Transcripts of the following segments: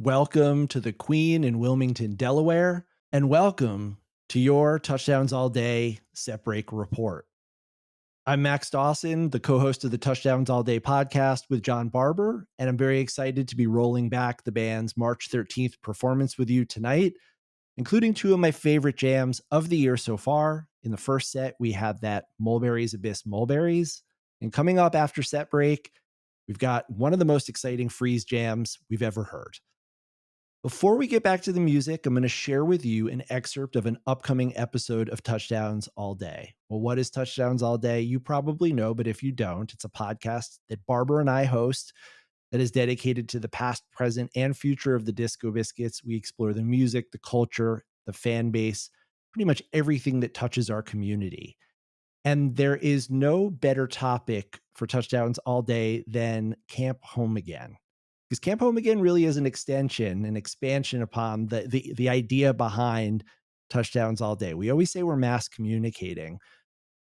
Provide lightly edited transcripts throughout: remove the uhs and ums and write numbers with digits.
Welcome to the Queen in Wilmington, Delaware, and welcome to your Touchdowns All Day Setbreak Report. I'm Max Dawson, the co-host of the Touchdowns All Day podcast with John Barber, and I'm very excited to be rolling back the band's March 13th performance with you tonight, including two of my favorite jams of the year so far. In the first set, we had that Mulberries Abyss Mulberries, and coming up after set break, we've got one of the most exciting freeze jams we've ever heard. Before we get back to the music, I'm going to share with you an excerpt of an upcoming episode of Touchdowns All Day. Well, what is Touchdowns All Day? You probably know, but if you don't, it's a podcast that Barbara and I host that is dedicated to the past, present, and future of the Disco Biscuits. We explore the music, the culture, the fan base, pretty much everything that touches our community. And there is no better topic for Touchdowns All Day than Camp Home Again. Because Camp Home Again really is an extension, an expansion upon the idea behind Touchdowns All Day. We always say we're mass communicating.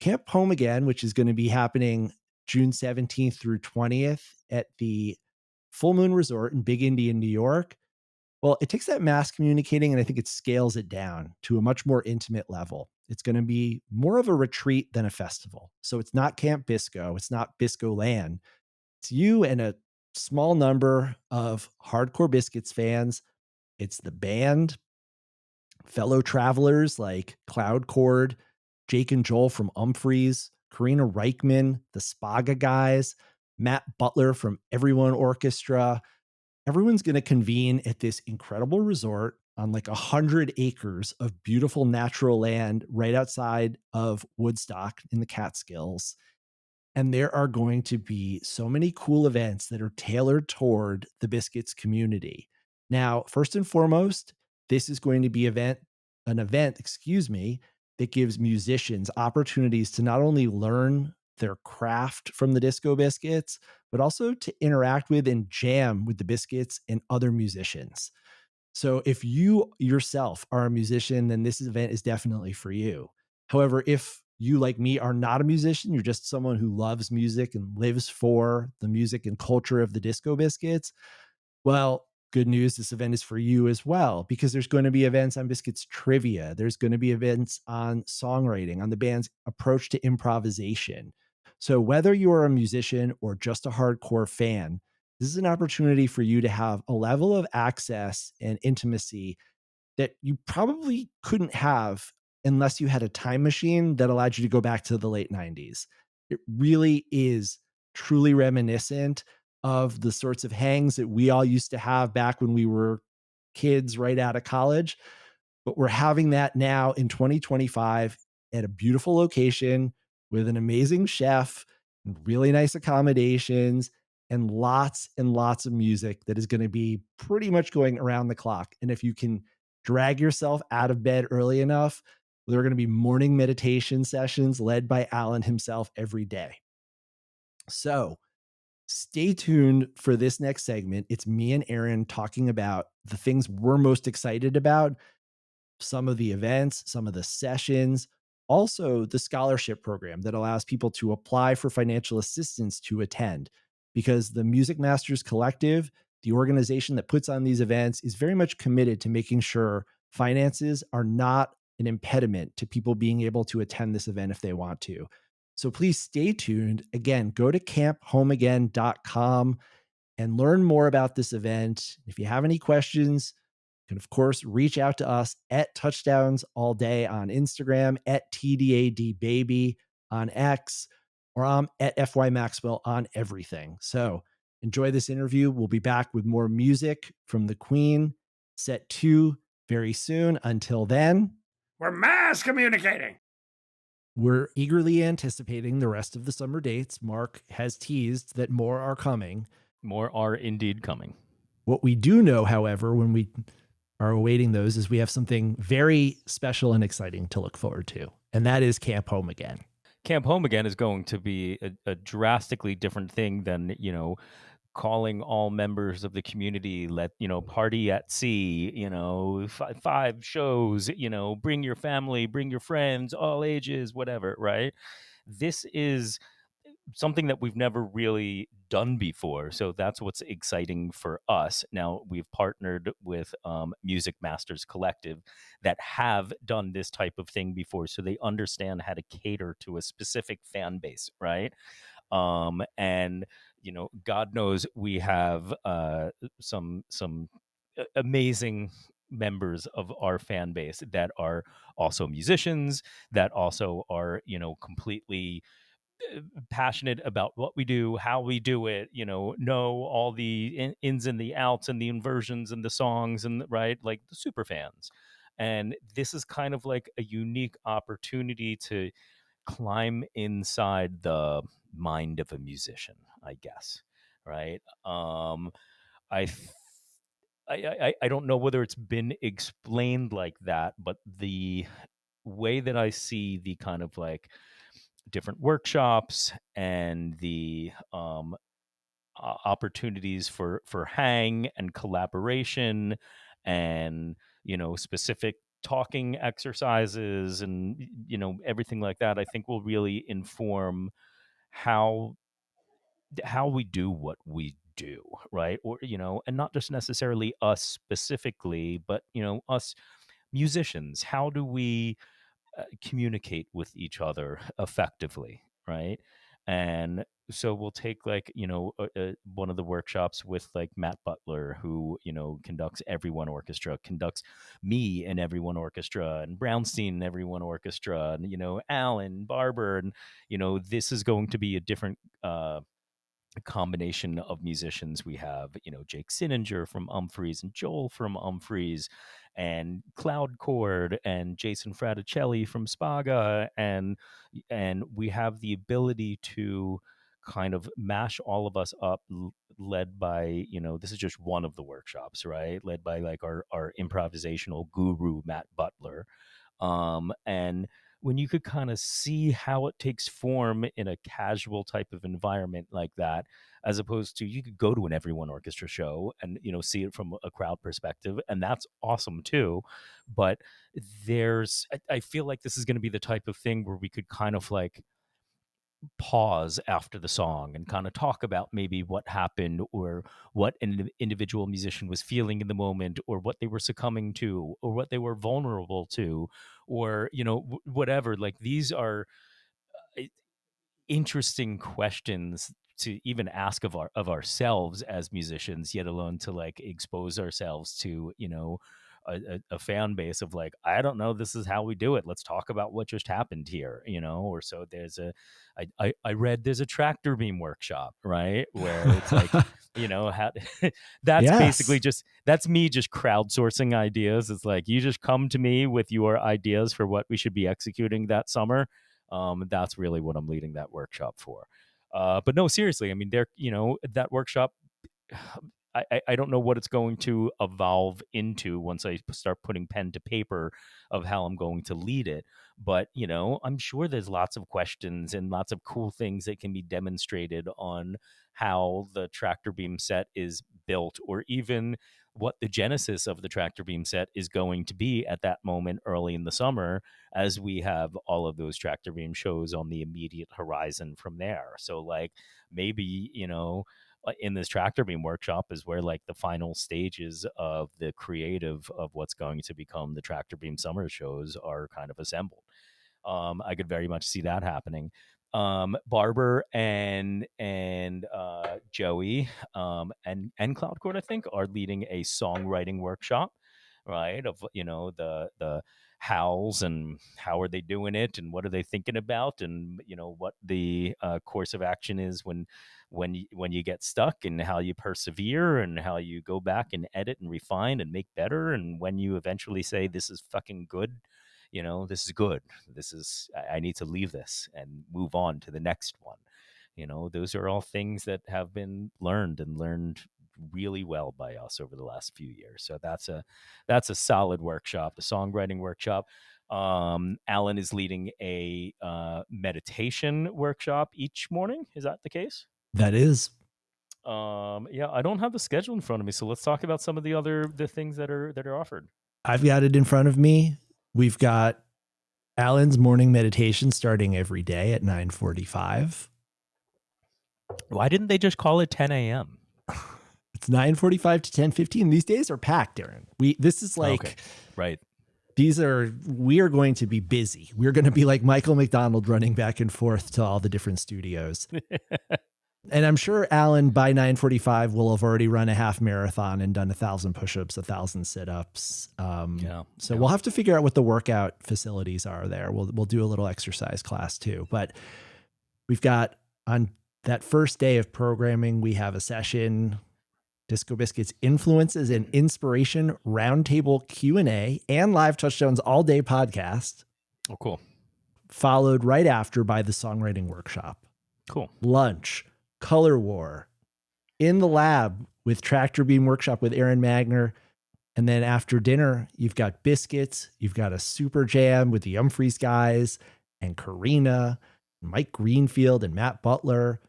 Camp Home Again, which is going to be happening June 17th through 20th at the Full Moon Resort in Big Indian, New York. Well, it takes that mass communicating and I think it scales it down to a much more intimate level. It's going to be more of a retreat than a festival. So it's not Camp Bisco. It's not Bisco Land. It's you and a small number of hardcore Biscuits fans. It's the band, fellow travelers like Cloud Chord, Jake and Joel from Umphreys, Karina Reichman, the Spaga guys, Matt Butler from Everyone Orchestra. Everyone's going to convene at this incredible resort on like 100 acres of beautiful natural land right outside of Woodstock in the Catskills. And there are going to be so many cool events that are tailored toward the Biscuits community. Now, first and foremost, this is going to be an event, that gives musicians opportunities to not only learn their craft from the Disco Biscuits, but also to interact with and jam with the Biscuits and other musicians. So if you yourself are a musician, then this event is definitely for you. However, if you, like me, are not a musician, you're just someone who loves music and lives for the music and culture of the Disco Biscuits, well, good news, this event is for you as well, because there's going to be events on Biscuits trivia. There's going to be events on songwriting, on the band's approach to improvisation. So whether you're a musician or just a hardcore fan, this is an opportunity for you to have a level of access and intimacy that you probably couldn't have unless you had a time machine that allowed you to go back to the late 90s. It really is truly reminiscent of the sorts of hangs that we all used to have back when we were kids right out of college. But we're having that now in 2025 at a beautiful location with an amazing chef, really nice accommodations, and lots of music that is going to be pretty much going around the clock. And if you can drag yourself out of bed early enough, there are going to be morning meditation sessions led by Alan himself every day. So stay tuned for this next segment. It's me and Aron talking about the things we're most excited about, some of the events, some of the sessions, also the scholarship program that allows people to apply for financial assistance to attend. Because the Music Masters Collective, the organization that puts on these events, is very much committed to making sure finances are not an impediment to people being able to attend this event if they want to. So please stay tuned. Again, go to camphomeagain.com and learn more about this event. If you have any questions, you can, of course, reach out to us at Touchdowns All Day on Instagram, at TDADBaby on X, or I'm at FY Maxwell on everything. So enjoy this interview. We'll be back with more music from the Queen, set 2, very soon. Until then, we're mass communicating. We're eagerly anticipating the rest of the summer dates. Mark has teased that more are coming. More are indeed coming. What we do know, however, when we are awaiting those, is we have something very special and exciting to look forward to, and that is Camp Home Again. Camp Home Again is going to be a drastically different thing than, calling all members of the community, party at sea, 5 shows, bring your family, bring your friends, all ages, whatever, right? This is something that we've never really done before. So that's what's exciting for us. Now, we've partnered with Music Masters Collective that have done this type of thing before. So they understand how to cater to a specific fan base, right? And God knows we have some amazing members of our fan base that are also musicians, that also are completely passionate about what we do, how we do it, know all the ins and the outs and the inversions and the songs, and right, like the super fans. And this is kind of like a unique opportunity to climb inside the mind of a musician, I guess. Right. I th- I don't know whether it's been explained like that, but the way that I see the kind of like different workshops and the opportunities for hang and collaboration, and specific talking exercises, and everything like that, I think will really inform how we do what we do, right? Or and not just necessarily us specifically, but us musicians, how do we communicate with each other effectively, right? And so we'll take like one of the workshops with like Matt Butler, who conducts Everyone Orchestra, conducts me and Everyone Orchestra, and Brownstein and Everyone Orchestra, and Alan Barber, and this is going to be a different combination of musicians. We have Jake Sinninger from Umphreys, and Joel from Umphreys, and Cloud Chord, and Jason Fraticelli from Spaga, and we have the ability to kind of mash all of us up, led by this is just one of the workshops, right, led by like our improvisational guru Matt Butler. And when you could kind of see how it takes form in a casual type of environment like that, as opposed to, you could go to an Everyone Orchestra show and see it from a crowd perspective, and that's awesome too. But I feel like this is going to be the type of thing where we could kind of like pause after the song and kind of talk about maybe what happened, or what an individual musician was feeling in the moment, or what they were succumbing to, or what they were vulnerable to, or whatever. Like, these are interesting questions to even ask of ourselves as musicians, yet alone to like expose ourselves to a fan base of like, I don't know, this is how we do it, let's talk about what just happened here. Or so there's I read there's a tractor beam workshop, right, where it's like how that's basically Yes. that's me just crowdsourcing ideas. It's like, you just come to me with your ideas for what we should be executing that summer. That's really what I'm leading that workshop for. But no, seriously, I mean, that workshop, I don't know what it's going to evolve into once I start putting pen to paper of how I'm going to lead it. But, I'm sure there's lots of questions and lots of cool things that can be demonstrated on how the tractor beam set is built, or even what the genesis of the tractor beam set is going to be at that moment early in the summer, as we have all of those tractor beam shows on the immediate horizon from there. So like, maybe, in this tractor beam workshop is where like the final stages of the creative of what's going to become the tractor beam summer shows are kind of assembled. I could very much see that happening. Barber and Joey, and Cloud Court, I think, are leading a songwriting workshop, right? Of the howls, and how are they doing it, and what are they thinking about, and what the course of action is when you get stuck, and how you persevere, and how you go back and edit and refine and make better, and when you eventually say, this is fucking good, this is good, I need to leave this and move on to the next one. Those are all things that have been learned really well by us over the last few years. So that's a solid workshop, the songwriting workshop. Alan is leading a meditation workshop each morning. Is that the case? That is. Yeah, I don't have the schedule in front of me, so let's talk about some of the things that are offered. I've got it in front of me. We've got Alan's morning meditation starting every day at 9:45. Why didn't they just call it 10 a.m.? It's 9:45 to 10:15. These days are packed, Aaron. This is like, Okay. Right. we are going to be busy. We're going to be like Michael McDonald running back and forth to all the different studios. And I'm sure Alan by 9:45 will have already run a half marathon and done 1,000 push-ups, 1,000 sit-ups. So we'll have to figure out what the workout facilities are there. We'll do a little exercise class too. But we've got on that first day of programming, we have a session, Disco Biscuits Influences and Inspiration Roundtable Q&A and Live Touchdowns All Day podcast. Oh, cool. Followed right after by the songwriting workshop. Cool. Lunch, color war, in the lab with Tractor Beam Workshop with Aron Magner. And then after dinner, you've got biscuits. You've got a super jam with the Humphreys guys and Karina, Mike Greenfield and Matt Butler.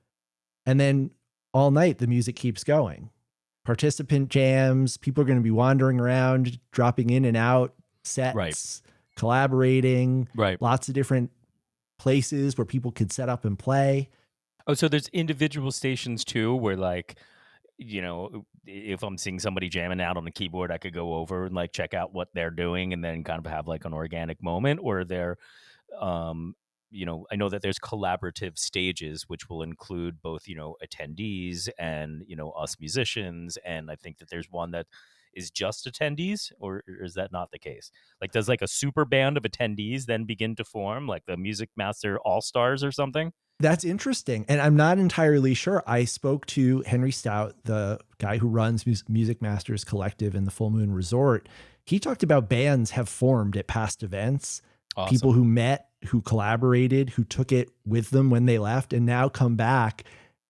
And then all night, the music keeps going. Participant jams. People are going to be wandering around, dropping in and out, sets, collaborating, lots of different places where people could set up and play. Oh, so there's individual stations too, where like, you know, if I'm seeing somebody jamming out on the keyboard, I could go over and like check out what they're doing and then kind of have like an organic moment. Or they're, you know, I know that there's collaborative stages, which will include both, you know, attendees and, you know, us musicians. And I think that there's one that is just attendees, or is that not the case? Like, does like a super band of attendees then begin to form, like the Music Master All-Stars or something? That's interesting. And I'm not entirely sure. I spoke to Henry Stout, the guy who runs Music Masters Collective in the Full Moon Resort. He talked about bands have formed at past events, people who met, who collaborated, who took it with them when they left and now come back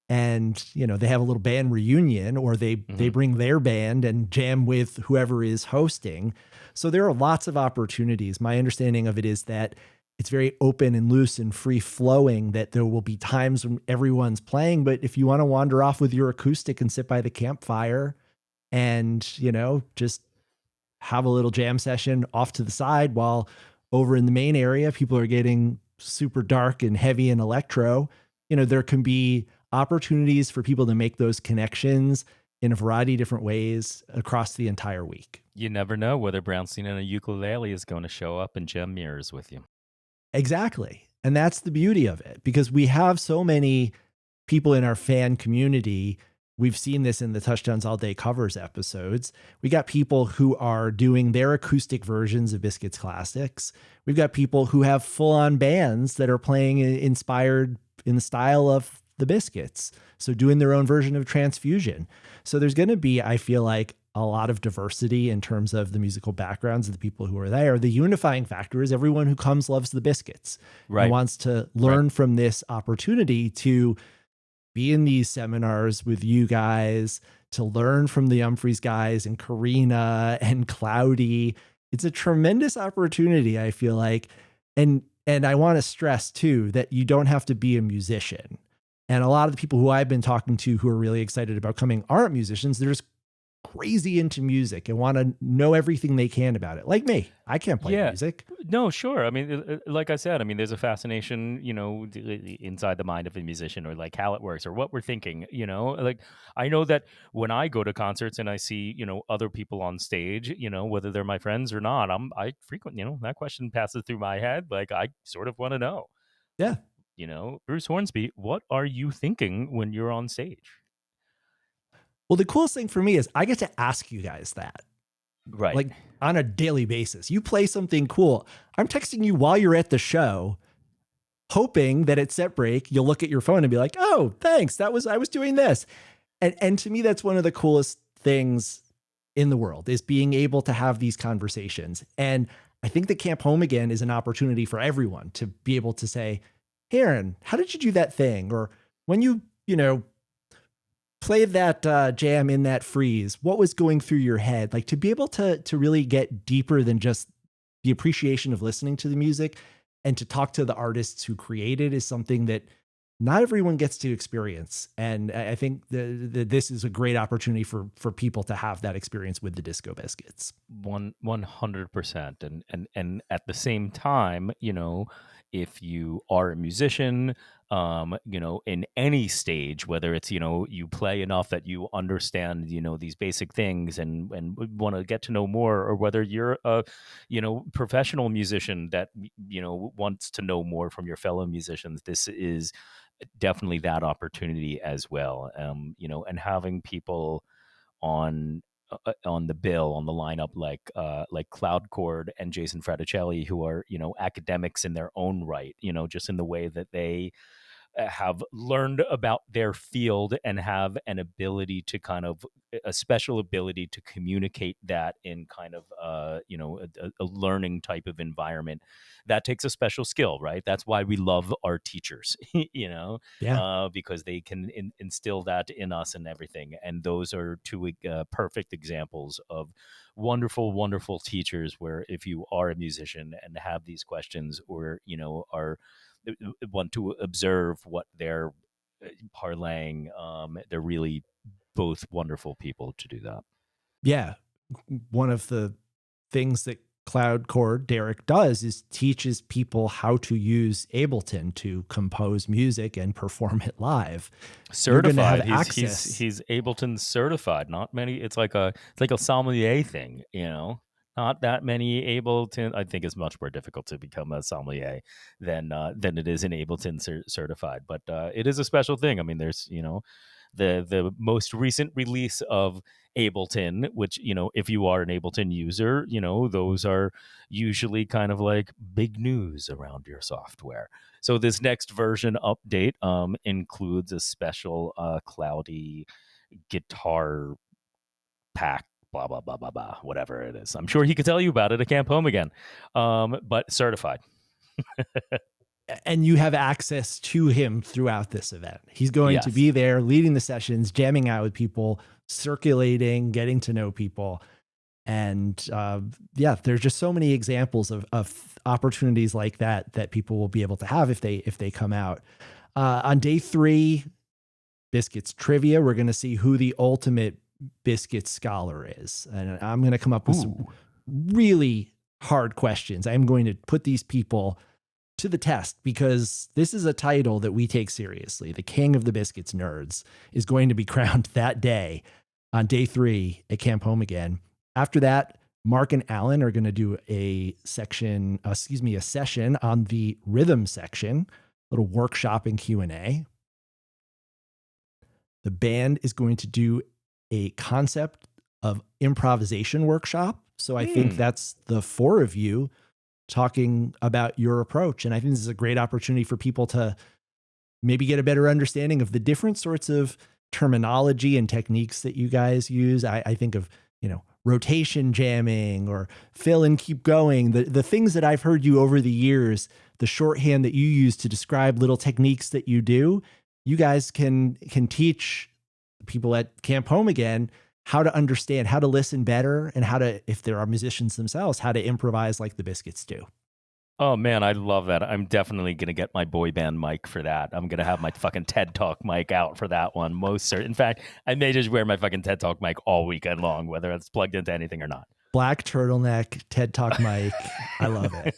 and, you know, they have a little band reunion, or they bring their band and jam with whoever is hosting. So there are lots of opportunities. My understanding of it is that it's very open and loose and free flowing, that there will be times when everyone's playing. But if you want to wander off with your acoustic and sit by the campfire and, you know, just have a little jam session off to the side, while over in the main area, people are getting super dark and heavy and electro, you know, there can be opportunities for people to make those connections in a variety of different ways across the entire week. You never know whether Brownstein and a ukulele is going to show up and jam mirrors with you. Exactly. And that's the beauty of it, because we have so many people in our fan community. We've seen this in the Touchdowns All Day covers episodes. We got people who are doing their acoustic versions of Biscuits classics. We've got people who have full-on bands that are playing inspired in the style of the Biscuits, so doing their own version of Transfusion. So there's going to be, I feel like, a lot of diversity in terms of the musical backgrounds of the people who are there. The unifying factor is everyone who comes loves the Biscuits and wants to learn from this opportunity to be in these seminars with you guys, to learn from the Humphreys guys and Karina and Cloudy. It's a tremendous opportunity, I feel like. And I want to stress too, that you don't have to be a musician. And a lot of the people who I've been talking to who are really excited about coming aren't musicians. They're just crazy into music and want to know everything they can about it. Like me, I can't play music. No, sure. I mean, like I said, I mean, there's a fascination, you know, inside the mind of a musician, or like how it works or what we're thinking, you know. Like, I know that when I go to concerts and I see, you know, other people on stage, you know, whether they're my friends or not, I frequent, you know, that question passes through my head. Like, I sort of want to know. Yeah. You know, Bruce Hornsby, what are you thinking when you're on stage? Well, the coolest thing for me is I get to ask you guys that. Right. Like on a daily basis. You play something cool. I'm texting you while you're at the show, hoping that at set break, you'll look at your phone and be like, oh, thanks. I was doing this. And to me, that's one of the coolest things in the world, is being able to have these conversations. And I think that Camp Home Again is an opportunity for everyone to be able to say, hey, Aaron, how did you do that thing? Or when you know, played that jam in that freeze, what was going through your head? Like, to be able to really get deeper than just the appreciation of listening to the music and to talk to the artists who created is something that not everyone gets to experience. And I think this is a great opportunity for people to have that experience with the Disco Biscuits. 100%. And at the same time, you know, if you are a musician, in any stage, whether it's, you play enough that you understand, these basic things and want to get to know more, or whether you're a, professional musician that, wants to know more from your fellow musicians. This is definitely that opportunity as well. And having people on the bill, on the lineup, like Cloud Chord and Jason Fraticelli, who are, academics in their own right, just in the way that they have learned about their field and have an ability to kind of a special ability to communicate that in kind of a learning type of environment. That takes a special skill, right? That's why we love our teachers, Yeah. because they can instill that in us and everything. And those are two perfect examples of wonderful teachers, where if you are a musician and have these questions, or are want to observe what they're parlaying, they're really both wonderful people to do that. Yeah. One of the things that Cloud Chord Derek does is teaches people how to use Ableton to compose music and perform it live. You're going to have Certified. access. He's Ableton certified. Not many. It's like a sommelier thing. Not that many Ableton. I think it's much more difficult to become a sommelier than it is an Ableton certified. But it is a special thing. I mean, there's the most recent release of Ableton, which, if you are an Ableton user, those are usually kind of like big news around your software. So this next version update includes a special cloudy guitar pack, blah blah blah blah blah, whatever it is. I'm sure he could tell you about it at Camp Home Again, but certified. And you have access to him throughout this event. He's going to Yes. be there leading the sessions, jamming out with people, circulating, getting to know people. And there's just so many examples of opportunities like that people will be able to have if they come out. On day 3, Biscuits Trivia, we're going to see who the ultimate Biscuit scholar is. And I'm going to come up with some really hard questions. I'm going to put these people to the test, because this is a title that we take seriously. The King of the Biscuits Nerds is going to be crowned that day on day 3 at Camp Home Again. After that, Mark and Alan are going to do a session on the rhythm section, little workshop and Q&A. The band is going to do a concept of improvisation workshop. So I think that's the 4 of you talking about your approach. And I think this is a great opportunity for people to maybe get a better understanding of the different sorts of terminology and techniques that you guys use. I think of, rotation jamming or fill and keep going, the things that I've heard you over the years, the shorthand that you use to describe little techniques that you do. You guys can teach people at Camp Home Again how to understand, how to listen better, and how to, if there are musicians themselves, how to improvise like the Biscuits do. Oh man, I love that. I'm definitely gonna get my boy band mic for that. I'm gonna have my fucking TED Talk mic out for that one. Most certain. In fact, I may just wear my fucking TED Talk mic all weekend long, whether it's plugged into anything or not. Black turtleneck, TED Talk mic. I love it.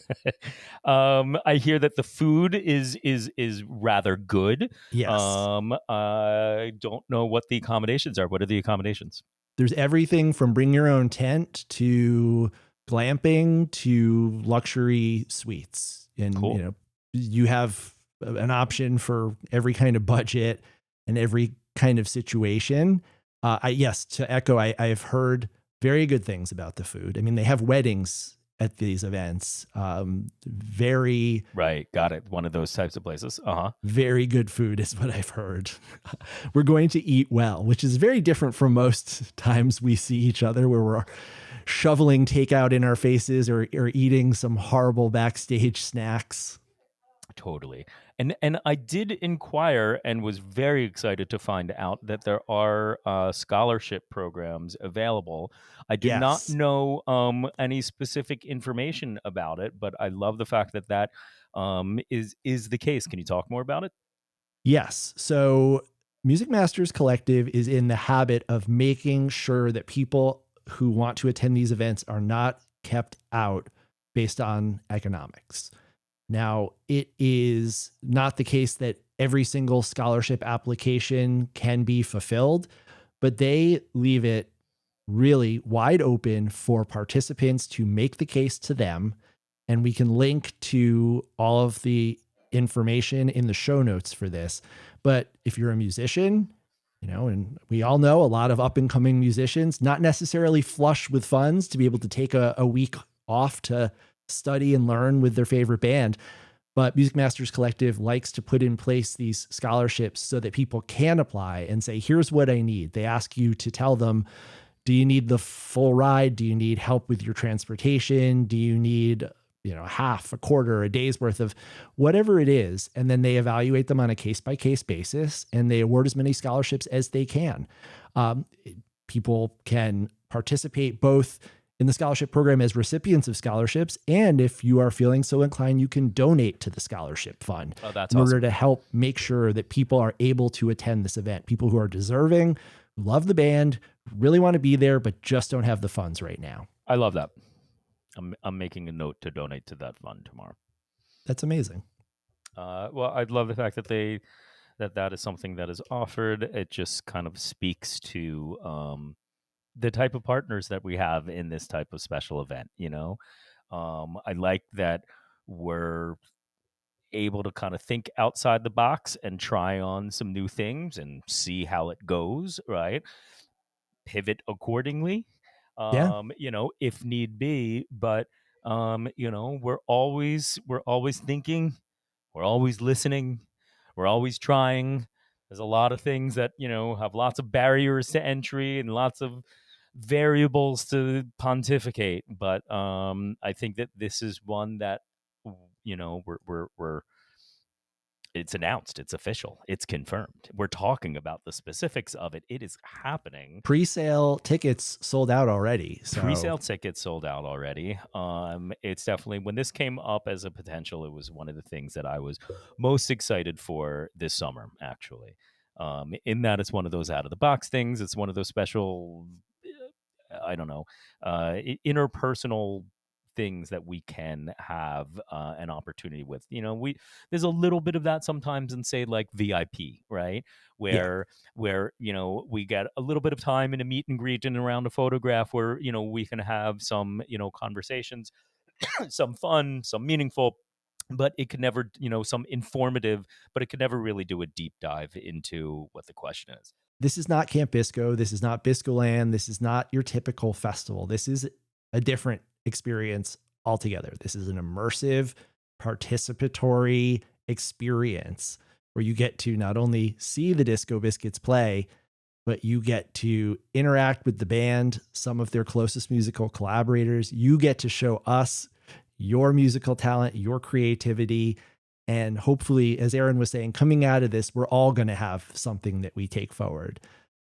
I hear that the food is rather good. Yes. I don't know what the accommodations are. What are the accommodations? There's everything from bring your own tent to glamping to luxury suites. And, Cool. You have an option for every kind of budget and every kind of situation. To echo, I've heard very good things about the food. I mean, they have weddings at these events. Very right. Got it. One of those types of places. Very good food is what I've heard. We're going to eat well, which is very different from most times we see each other, where we're shoveling takeout in our faces or eating some horrible backstage snacks. Totally. And I did inquire and was very excited to find out that there are scholarship programs available. I did not know any specific information about it, but I love the fact that is the case. Can you talk more about it? Yes. So Music Masters Collective is in the habit of making sure that people who want to attend these events are not kept out based on economics. Now, it is not the case that every single scholarship application can be fulfilled, but they leave it really wide open for participants to make the case to them. And we can link to all of the information in the show notes for this. But if you're a musician, and we all know a lot of up and coming musicians, not necessarily flush with funds to be able to take a week off to study and learn with their favorite band. But Music Masters Collective likes to put in place these scholarships so that people can apply and say, here's what I need. They ask you to tell them, do you need the full ride? Do you need help with your transportation? Do you need, half, a quarter, a day's worth of whatever it is? And then they evaluate them on a case-by-case basis, and they award as many scholarships as they can. People can participate both in the scholarship program as recipients of scholarships, and if you are feeling so inclined, you can donate to the scholarship fund in order to help make sure that people are able to attend this event. People who are deserving, love the band, really want to be there, but just don't have the funds right now. I love that. I'm making a note to donate to that fund tomorrow. That's amazing. Well, I'd love the fact that that is something that is offered. It just kind of speaks to the type of partners that we have in this type of special event. I like that we're able to kind of think outside the box and try on some new things and see how it goes, right? Pivot accordingly, if need be. But we're always thinking, we're always listening, we're always trying. There's a lot of things that have lots of barriers to entry and lots of variables to pontificate, but I think that this is one that we're it's announced, it's official, it's confirmed. We're talking about the specifics of it. It is happening. Pre-sale tickets sold out already. Pre-sale tickets sold out already. It's definitely, when this came up as a potential, it was one of the things that I was most excited for this summer, actually. In that it's one of those out of the box things. It's one of those special, interpersonal things that we can have an opportunity with. There's a little bit of that sometimes in, say, like VIP, right? Where we get a little bit of time in a meet and greet and around a photograph where, we can have some, conversations, some fun, some meaningful, but it could never, some informative, but it could never really do a deep dive into what the question is. This is not Camp Bisco. This is not Biscoland. This is not your typical festival. This is a different experience altogether. This is an immersive, participatory experience where you get to not only see the Disco Biscuits play, but you get to interact with the band, some of their closest musical collaborators. You get to show us your musical talent, your creativity. And hopefully, as Aron was saying, coming out of this, we're all going to have something that we take forward.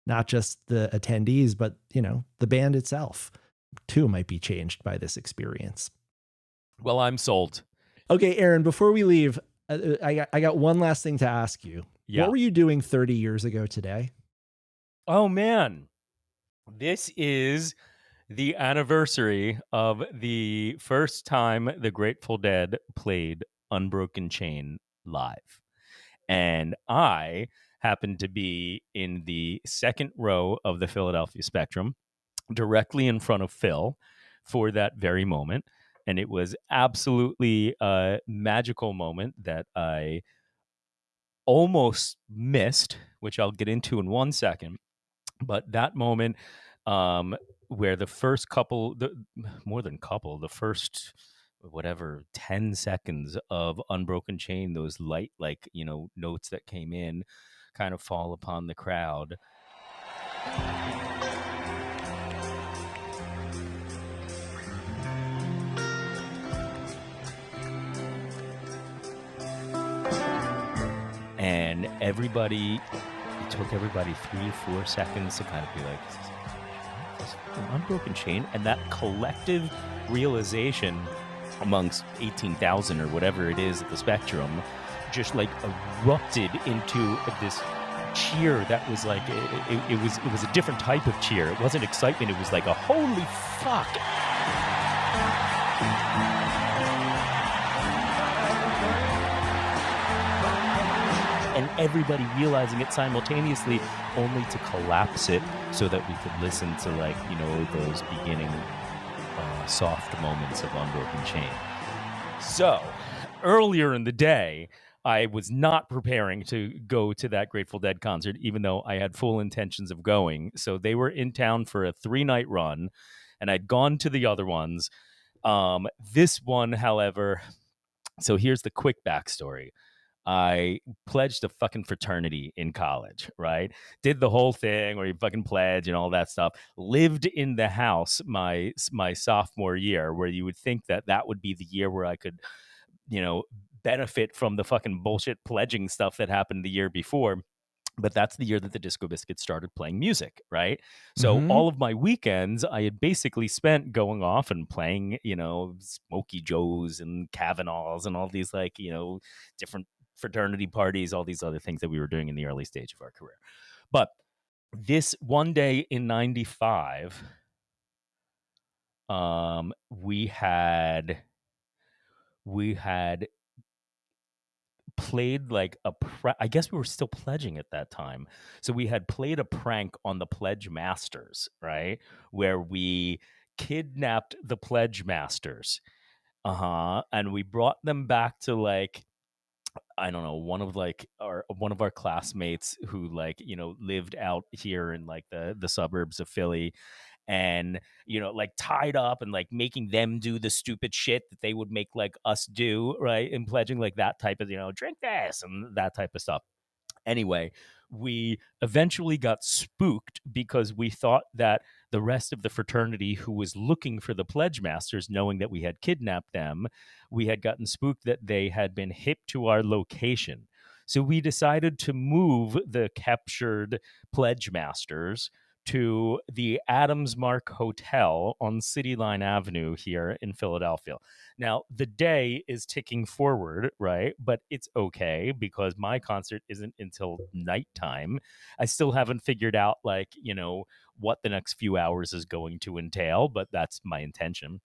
Not just the attendees, but, the band itself too might be changed by this experience. Well, I'm sold. Okay, Aron, before we leave, I got one last thing to ask you. Yeah. What were you doing 30 years ago today? Oh, man. This is the anniversary of the first time the Grateful Dead played Unbroken Chain live. And I happened to be in the second row of the Philadelphia Spectrum, directly in front of Phil for that very moment. And it was absolutely a magical moment that I almost missed, which I'll get into in 1 second. But that moment where the first the first 10 seconds of Unbroken Chain, those light, notes that came in kind of fall upon the crowd. And it took everybody 3 to 4 seconds to kind of be like, is this Unbroken Chain? And that collective realization amongst 18,000 or whatever it is at the Spectrum just erupted into this cheer that was it was a different type of cheer. It wasn't excitement. It was like a holy fuck. and everybody realizing it simultaneously, only to collapse it so that we could listen to, like, you know, those beginning soft moments of Unbroken Chain. So earlier in the day, I was not preparing to go to that Grateful Dead concert, even though I had full intentions of going. So they were in town for a 3-night run, and I'd gone to the other ones. This one, however, so here's the quick backstory. I pledged a fucking fraternity in college, right? Did the whole thing where you fucking pledge and all that stuff. Lived in the house my sophomore year, where you would think that that would be the year where I could, you know, benefit from the fucking bullshit pledging stuff that happened the year before. But that's the year that the Disco Biscuits started playing music, right? So all of my weekends I had basically spent going off and playing, you know, Smokey Joes and Kavanaughs and all these, like, you know, different fraternity parties, all these other things that we were doing in the early stage of our career. But this one day in 95, we had played like I guess we were still pledging at that time. So we had played a prank on the pledge masters, right? Where we kidnapped the pledge masters. And we brought them back to, like, I don't know, one of our classmates who, like, you know, lived out here in, like, the suburbs of Philly, and, you know, like, tied up and, like, making them do the stupid shit that they would make, like, us do, right? And pledging, like, that type of, you know, drink this and that type of stuff. Anyway, we eventually got spooked because we thought that the rest of the fraternity who was looking for the pledge masters, knowing that we had kidnapped them, we had gotten spooked that they had been hip to our location. So we decided to move the captured pledge masters to the Adams Mark Hotel on City Line Avenue here in Philadelphia. Now, the day is ticking forward, right? But it's okay because my concert isn't until nighttime. I still haven't figured out, like, you know, what the next few hours is going to entail, but that's my intention.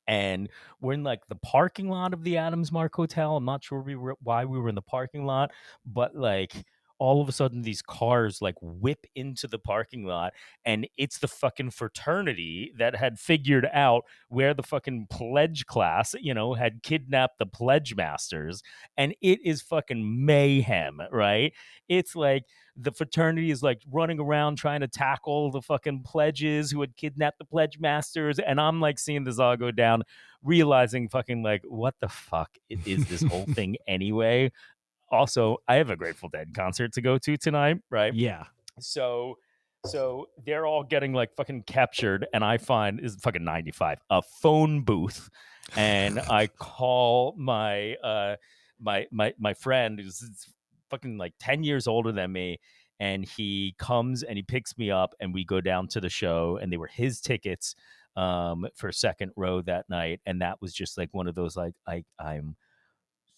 And we're in, like, the parking lot of the Adams Mark Hotel. I'm not sure why we were in the parking lot, but, like, all of a sudden these cars, like, whip into the parking lot, and it's the fucking fraternity that had figured out where the fucking pledge class, you know, had kidnapped the pledge masters, and it is fucking mayhem, right? It's like the fraternity is, like, running around trying to tackle the fucking pledges who had kidnapped the pledge masters, and I'm, like, seeing this all go down, realizing fucking, like, what the fuck is this whole thing anyway? Also, I have a Grateful Dead concert to go to tonight, right? Yeah. So they're all getting, like, fucking captured, and I find is fucking 95 a phone booth, and I call my my friend who's fucking, like, 10 years older than me, and he comes and he picks me up, and we go down to the show, and they were his tickets for second row that night, and that was just, like, one of those, like, I'm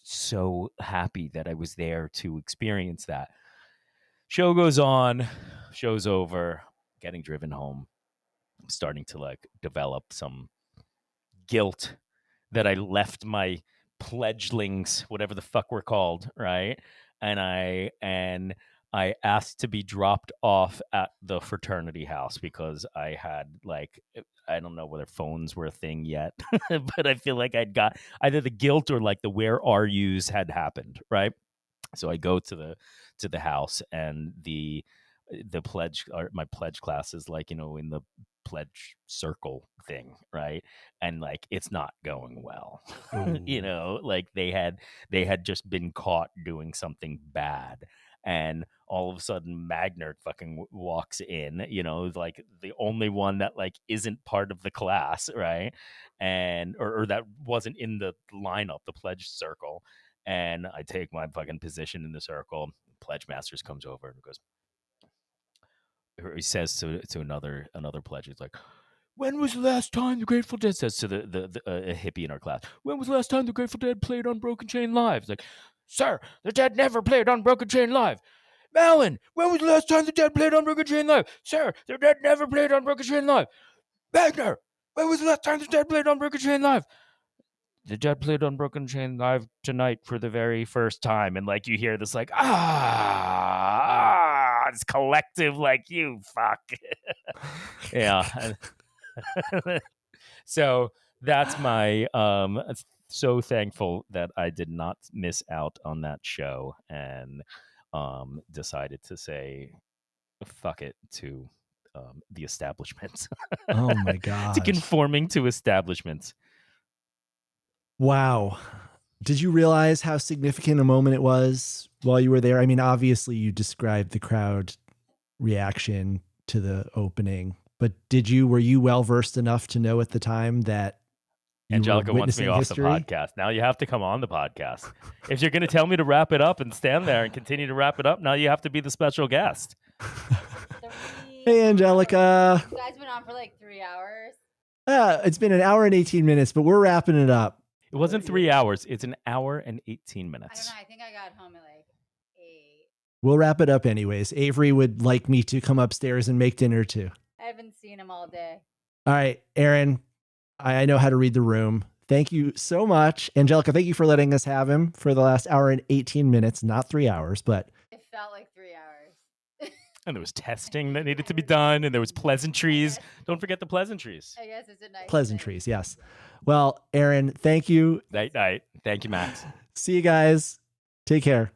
so happy that I was there to experience that. Show goes on, show's over, getting driven home. I'm starting to, like, develop some guilt that I left my pledgelings, whatever the fuck we're called, right? And I asked to be dropped off at the fraternity house because I had, like, I don't know whether phones were a thing yet, but I feel like I'd got either the guilt or, like, the where are yous had happened, right? So I go to the house, and the pledge, or my pledge class is, like, you know, in the pledge circle thing, right? And, like, it's not going well. You know, like, they had just been caught doing something bad, and all of a sudden Magner fucking walks in, you know, like, the only one that, like, isn't part of the class, right? And or that wasn't in the lineup, the pledge circle. And I take my fucking position in the circle. Pledge Masters comes over and goes, or he says to another pledge, he's like, "When was the last time the Grateful Dead?" Says to the a hippie in our class. "When was the last time the Grateful Dead played Unbroken Chain live?" It's like, "Sir, the Dead never played Unbroken Chain live." "Malin, when was the last time the Dead played Unbroken Chain live?" "Sir, the Dead never played Unbroken Chain live." "Magner, when was the last time the Dead played Unbroken Chain live?" the Jet played Unbroken Chain live tonight for the very first time. And like you hear this like, it's collective like you fuck. Yeah. So that's my so thankful that I did not miss out on that show and decided to say fuck it to the establishment. Oh my God. To conforming to establishments. Wow. Did you realize how significant a moment it was while you were there? I mean, obviously you described the crowd reaction to the opening, but were you well versed enough to know at the time that Angelica wants me off the podcast? Now you have to come on the podcast. If you're going to tell me to wrap it up and stand there and continue to wrap it up, now you have to be the special guest. Hey, Angelica. You guys been on for like 3 hours. It's been an hour and 18 minutes, but we're wrapping it up. It wasn't 3 hours. It's an hour and 18 minutes. I don't know. I think I got home at like 8. We'll wrap it up anyways. Avery would like me to come upstairs and make dinner too. I haven't seen him all day. All right, Aron, I know how to read the room. Thank you so much. Angelica, thank you for letting us have him for the last hour and 18 minutes, not 3 hours, but it felt like 3 hours. And there was testing that needed to be done, and there was pleasantries. Don't forget the pleasantries. I guess it's a nice pleasantries, yes. Well, Aron, thank you. Night. Thank you, Max. See you guys. Take care.